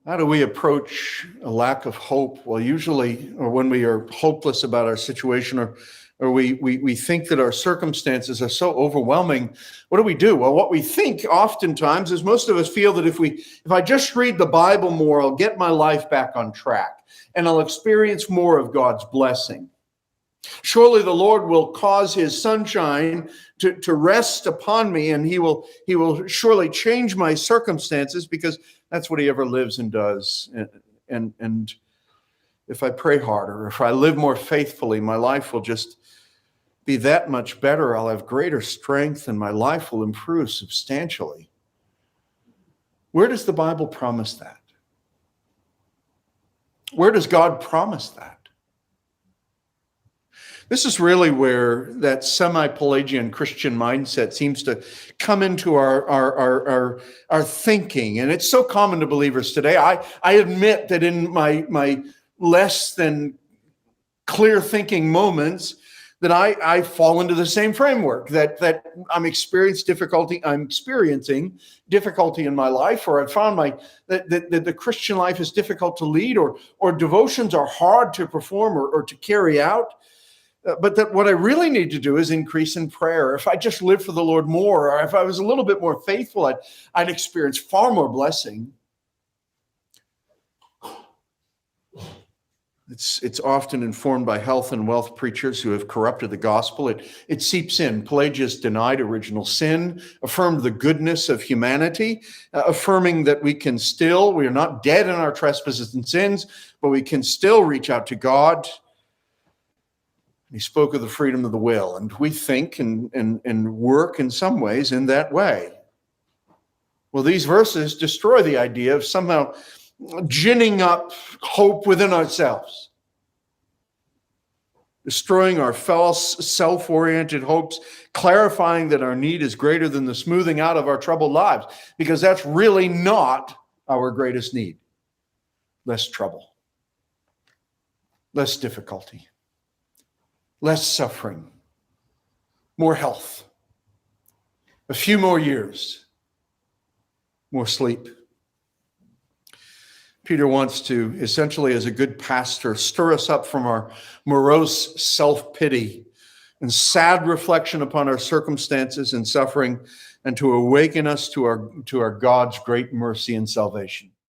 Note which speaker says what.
Speaker 1: How do we approach a lack of hope? Well, usually, or when we are hopeless about our situation, or we think that our circumstances are so overwhelming, what do? Well, what we think oftentimes is most of us feel that if I just read the Bible more, I'll get my life back on track and I'll experience more of God's blessing. Surely the Lord will cause his sunshine to rest upon me, and he will surely change my circumstances, because that's what he ever lives and does. And if I pray harder, if I live more faithfully, my life will just be that much better. I'll have greater strength and my life will improve substantially. Where does the Bible promise that? Where does God promise that? This is really where that semi-Pelagian Christian mindset seems to come into our thinking. And it's so common to believers today. I admit that in my less than clear thinking moments, that I fall into the same framework, that I'm experiencing difficulty in my life, or I've found that the Christian life is difficult to lead, or devotions are hard to perform or to carry out. But that what I really need to do is increase in prayer. If I just live for the Lord more, or if I was a little bit more faithful, I'd experience far more blessing. It's often informed by health and wealth preachers who have corrupted the gospel. It seeps in. Pelagius denied original sin, affirmed the goodness of humanity, affirming that we are not dead in our trespasses and sins, but we can still reach out to God. He spoke of the freedom of the will, and we think and work in some ways in that way. Well, these verses destroy the idea of somehow ginning up hope within ourselves, destroying our false self-oriented hopes, clarifying that our need is greater than the smoothing out of our troubled lives, because that's really not our greatest need. Less trouble, less difficulty, less suffering, more health, a few more years, more sleep. Peter wants to, essentially as a good pastor, stir us up from our morose self-pity and sad reflection upon our circumstances and suffering, and to awaken us to our God's great mercy and salvation.